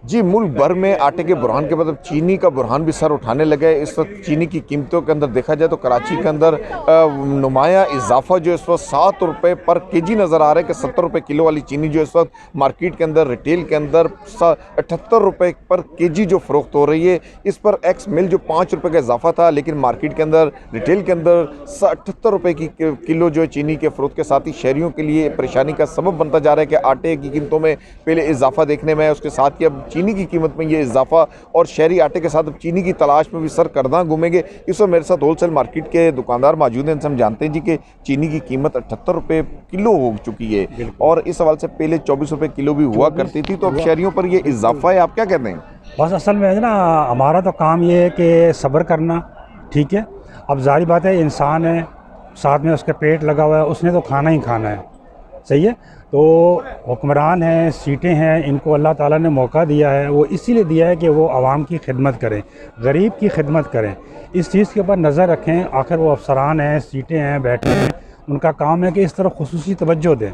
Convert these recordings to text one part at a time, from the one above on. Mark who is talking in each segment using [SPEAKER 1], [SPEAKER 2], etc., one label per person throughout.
[SPEAKER 1] जी, मुल्क भर में आटे के बुरहान के बाद अब चीनी का बुरहान भी सर उठाने लगा है। इस वक्त चीनी की कीमतों के अंदर देखा जाए तो कराची के अंदर नुमाया इजाफा जो इस वक्त 7 रुपये पर केजी नज़र आ रहा है कि 70 रुपये किलो वाली चीनी जो इस वक्त मार्केट के अंदर रिटेल के अंदर 78 रुपये पर केजी जो फ़रोख्त हो रही है। इस पर एक्स मिल जो 5 रुपये का इजाफा था, लेकिन मार्केट के अंदर रिटेल के अंदर 78 रुपये की किलो जो चीनी के फ़रोख्त के साथ ही शहरियों के लिए परेशानी का सबब बनता जा रहा है कि आटे की कीमतों में पहले इजाफा देखने में है, उसके साथ ही अब चीनी की कीमत में ये इजाफा, और शहरी आटे के साथ अब चीनी की तलाश में भी सरगर्दां घूमेंगे। इस वक्त मेरे साथ होलसेल मार्केट के दुकानदार मौजूद हैं, इनसे हम जानते हैं जी कि चीनी की कीमत 78 रुपये किलो हो चुकी है और इस सवाल से पहले 24 रुपये किलो भी हुआ करती थी, तो अब शहरियों पर ये इजाफा है, आप क्या कहते हैं?
[SPEAKER 2] बस असल में है ना, हमारा तो काम ये है कि सब्र करना, ठीक है। अब जारी बात है, इंसान है, साथ में उसका पेट लगा हुआ है, उसने तो खाना ही खाना है, सही है। तो हुक्मरान हैं, सीटें हैं, इनको अल्लाह ताला ने मौका दिया है, वो इसीलिए दिया है कि वो आवाम की खिदमत करें, गरीब की खिदमत करें। इस चीज़ के ऊपर नज़र रखें। आखिर वो अफसरान हैं, सीटें हैं, बैठे हैं, उनका काम है कि इस तरफ खुसूसी तवज्जो दें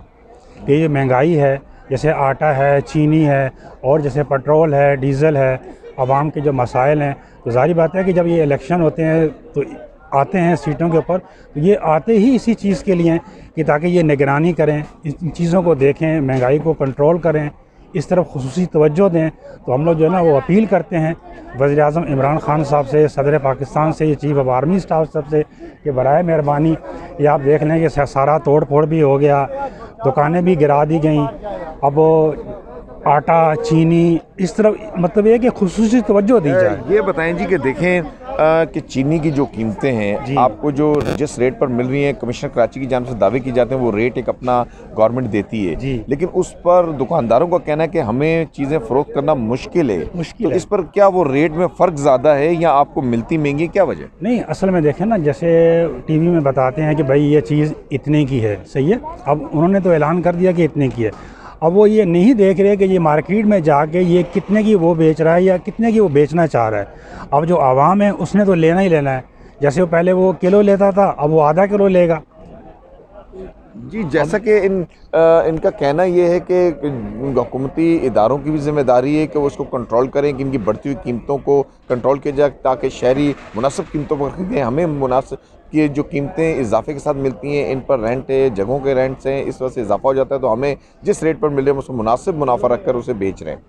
[SPEAKER 2] कि ये महंगाई है, जैसे आटा है, चीनी है, और जैसे पेट्रोल है, डीज़ल है, आवाम के जो मसाइल हैं। तो ज़ाहिर बात है कि जब ये इलेक्शन होते हैं तो आते हैं सीटों के ऊपर, तो ये आते ही इसी चीज़ के लिए हैं कि ताकि ये निगरानी करें, इन चीज़ों को देखें, महंगाई को कंट्रोल करें, इस तरफ खुसूसी तवज्जो दें। तो हम लोग जो है ना वो अपील करते हैं वज़ीर-ए-आज़म इमरान खान साहब से, सदर पाकिस्तान से, चीफ़ ऑफ आर्मी स्टाफ साहब से कि बराए मेहरबानी ये आप देख लें कि सारा तोड़ फोड़ भी हो गया, दुकानें भी गिरा दी गई। अब आटा, चीनी, इस तरफ मतलब ये कि खुसूसी तवज्जो दी जाए।
[SPEAKER 1] ये बताएं जी कि देखें कि चीनी की जो कीमतें हैं आपको जो जिस रेट पर मिल रही हैं, कमिश्नर कराची की जानिब से दावे किए जाते हैं वो रेट एक अपना गवर्नमेंट देती है, लेकिन उस पर दुकानदारों का कहना है कि हमें चीज़ें फ़रोख्त करना मुश्किल है। तो इस पर क्या वो रेट में फ़र्क ज़्यादा है या आपको मिलती महंगी, क्या वजह?
[SPEAKER 2] नहीं, असल में देखें ना, जैसे टीवी में बताते हैं कि भाई ये चीज़ इतने की है, सही है। अब उन्होंने तो ऐलान कर दिया कि इतने की है। अब वो ये नहीं देख रहे कि ये मार्केट में जाके ये कितने की वो बेच रहा है या कितने की वो बेचना चाह रहा है। अब जो आवाम है उसने तो लेना ही लेना है। जैसे वो पहले वो किलो लेता था, अब वो आधा किलो लेगा।
[SPEAKER 1] जी, जैसा कि इनका कहना ये है कि हुकूमती इदारों की भी ज़िम्मेदारी है कि वो उसको कंट्रोल करें कि इनकी बढ़ती हुई कीमतों को कंट्रोल किया जाए ताकि शहरी मुनासिब कीमतों पर खरीदें। हमें मुनासिब की जो कीमतें इजाफे के साथ मिलती हैं, इन पर रेंट है, जगहों के रेंट्स हैं, इस वजह से इजाफा हो जाता है, तो हमें जिस रेट पर मिल रहे हैं उसको मुनासिब मुनाफा रख कर उसे बेच रहे हैं।